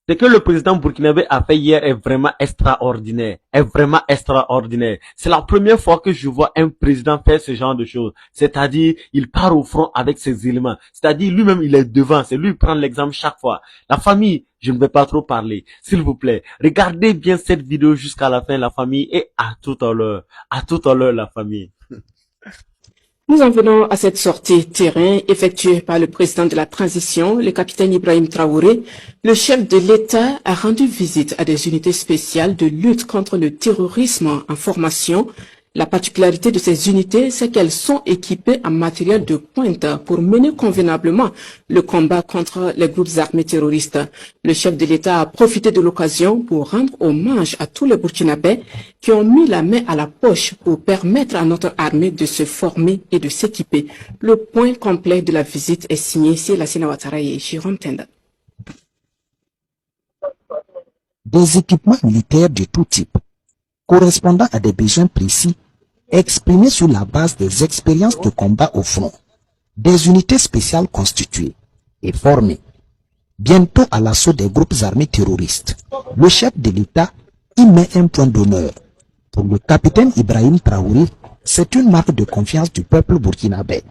Ce que le président burkinabé a fait hier est vraiment extraordinaire. Est vraiment extraordinaire. C'est la première fois que je vois un président faire ce genre de choses. C'est-à-dire, il part au front avec ses éléments. C'est-à-dire, lui-même, il est devant. C'est lui qui prend l'exemple chaque fois. La famille, je ne vais pas trop parler. S'il vous plaît, regardez bien cette vidéo jusqu'à la fin, la famille, et à tout à l'heure. À tout à l'heure, la famille. Nous en venons à cette sortie terrain effectuée par le président de la transition, le capitaine Ibrahim Traoré. Le chef de l'État a rendu visite à des unités spéciales de lutte contre le terrorisme en formation. La particularité de ces unités, c'est qu'elles sont équipées en matériel de pointe pour mener convenablement le combat contre les groupes armés terroristes. Le chef de l'État a profité de l'occasion pour rendre hommage à tous les Burkinabés qui ont mis la main à la poche pour permettre à notre armée de se former et de s'équiper. Le point complet de la visite est signé ici la Ouattara et Jérôme Tenda. Des équipements militaires de tout type, correspondant à des besoins précis, exprimés sur la base des expériences de combat au front, des unités spéciales constituées et formées, bientôt à l'assaut des groupes armés terroristes. Le chef de l'État y met un point d'honneur. Pour le capitaine Ibrahim Traoré, c'est une marque de confiance du peuple burkinabé.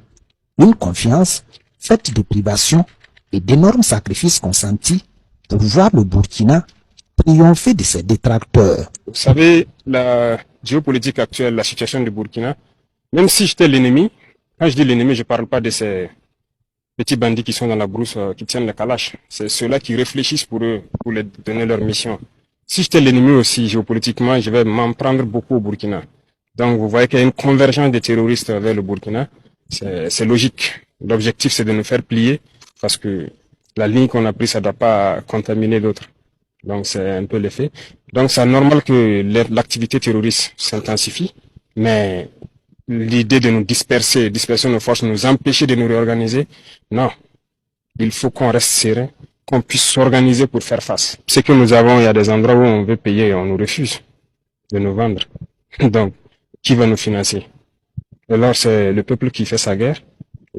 Une confiance faite de privations et d'énormes sacrifices consentis pour voir le Burkina triompher de ses détracteurs. Vous savez, la géopolitique actuelle, la situation du Burkina, même si j'étais l'ennemi, quand je dis l'ennemi, je ne parle pas de ces petits bandits qui sont dans la brousse, qui tiennent le kalash. C'est ceux-là qui réfléchissent pour eux, pour les donner leur mission. Si j'étais l'ennemi aussi, géopolitiquement, je vais m'en prendre beaucoup au Burkina. Donc, vous voyez qu'il y a une convergence des terroristes vers le Burkina. C'est logique. L'objectif, c'est de nous faire plier parce que la ligne qu'on a prise, ça ne doit pas contaminer d'autres. Donc, c'est un peu l'effet. Donc, c'est normal que l'activité terroriste s'intensifie, mais l'idée de nous disperser nos forces, nous empêcher de nous réorganiser, non. Il faut qu'on reste serein, qu'on puisse s'organiser pour faire face. Ce que nous avons, il y a des endroits où on veut payer et on nous refuse de nous vendre. Donc, qui va nous financer? Alors, c'est le peuple qui fait sa guerre.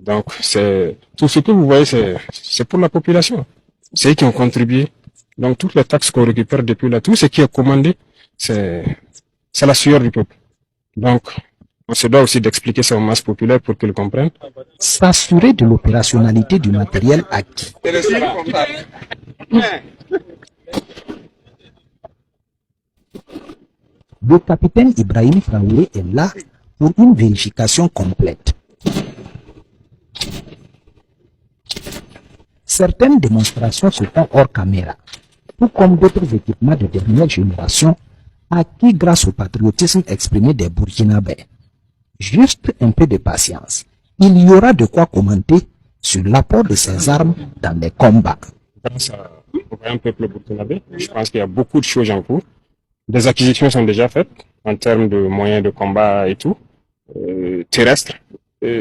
Donc, c'est tout ce que vous voyez, c'est pour la population. C'est eux qui ont contribué. Donc, toutes les taxes qu'on récupère depuis là, tout ce qui est commandé, c'est la sueur du peuple. Donc, on se doit aussi d'expliquer ça aux masses populaires pour qu'ils comprennent. S'assurer de l'opérationnalité du matériel acquis. Le capitaine Ibrahim Traoré est là pour une vérification complète. Certaines démonstrations se font hors caméra, tout comme d'autres équipements de dernière génération acquis grâce au patriotisme exprimé des Burkinabés. Juste un peu de patience. Il y aura de quoi commenter sur l'apport de ces armes dans les combats. Grâce au vaillant peuple burkinabé, je pense qu'il y a beaucoup de choses en cours. Des acquisitions sont déjà faites en termes de moyens de combat et tout, terrestres,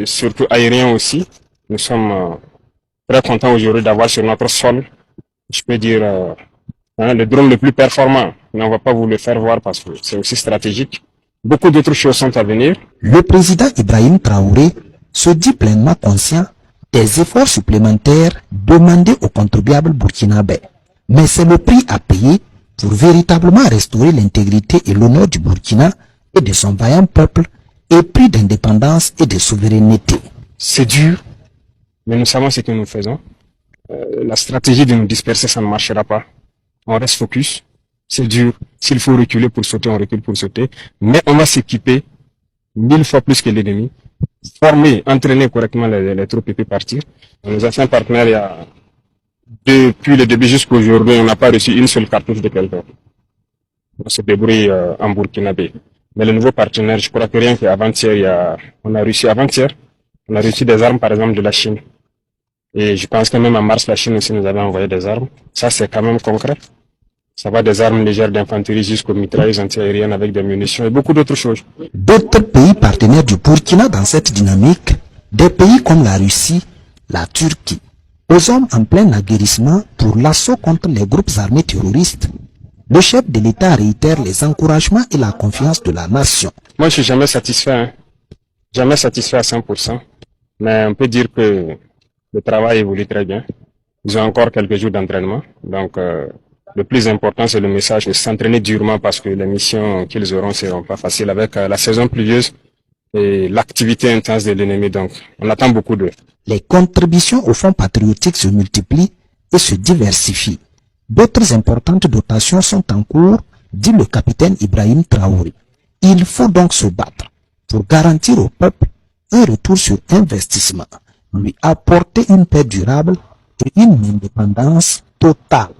surtout aériens aussi. Nous sommes très contents aujourd'hui d'avoir sur notre sol, je peux dire, le drone le plus performant. Mais on ne va pas vous le faire voir parce que c'est aussi stratégique. Beaucoup d'autres choses sont à venir. Le président Ibrahim Traoré se dit pleinement conscient des efforts supplémentaires demandés aux contribuables burkinabés. Mais c'est le prix à payer pour véritablement restaurer l'intégrité et l'honneur du Burkina et de son vaillant peuple épris d'indépendance et de souveraineté. C'est dur, mais nous savons ce que nous faisons. La stratégie de nous disperser, ça ne marchera pas. On reste focus. C'est dur. S'il faut reculer pour sauter, on recule pour sauter. Mais on va s'équiper 1000 fois plus que l'ennemi. Former, entraîner correctement les troupes et puis partir. Nos anciens partenaires, depuis le début jusqu'à aujourd'hui, on n'a pas reçu une seule cartouche de quelqu'un. On se débrouille en burkinabé. Mais le nouveau partenaire, je crois que rien qu'avant-hier, on a reçu des armes, par exemple, de la Chine. Et je pense que même en mars, la Chine aussi nous avait envoyé des armes. Ça, c'est quand même concret. Ça va des armes légères d'infanterie jusqu'aux mitrailleuses antiaériennes avec des munitions et beaucoup d'autres choses. D'autres pays partenaires du Burkina dans cette dynamique, des pays comme la Russie, la Turquie, aux hommes en plein aguerrissement pour l'assaut contre les groupes armés terroristes, le chef de l'État réitère les encouragements et la confiance de la nation. Moi, je suis jamais satisfait, hein. Jamais satisfait à 100%. Mais on peut dire que le travail évolue très bien. Ils ont encore quelques jours d'entraînement. Donc, Le plus important, c'est le message de s'entraîner durement parce que les missions qu'ils auront ne seront pas faciles avec la saison pluvieuse et l'activité intense de l'ennemi. Donc, on attend beaucoup d'eux. Les contributions au fonds patriotique se multiplient et se diversifient. D'autres importantes dotations sont en cours, dit le capitaine Ibrahim Traoré. Il faut donc se battre pour garantir au peuple un retour sur investissement, lui apporter une paix durable et une indépendance totale.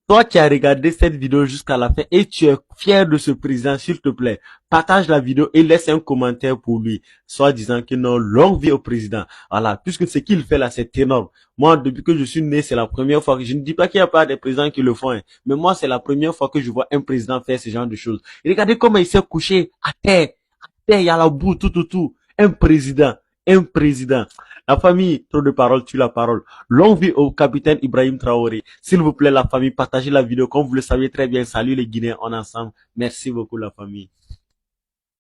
Toi qui as regardé cette vidéo jusqu'à la fin et tu es fier de ce président, s'il te plaît, partage la vidéo et laisse un commentaire pour lui, soit disant que non, longue vie au président. Voilà, puisque ce qu'il fait là, c'est énorme. Moi, depuis que je suis né, c'est la première fois que je ne dis pas qu'il n'y a pas des présidents qui le font, hein, mais moi, c'est la première fois que je vois un président faire ce genre de choses. Et regardez comment il s'est couché à terre, il y a la boue, tout. Un président. La famille, trop de paroles, tue la parole. Longue vie au capitaine Ibrahim Traoré. S'il vous plaît, la famille, partagez la vidéo. Comme vous le savez très bien, salut les Guinéens, on est ensemble. Merci beaucoup, la famille.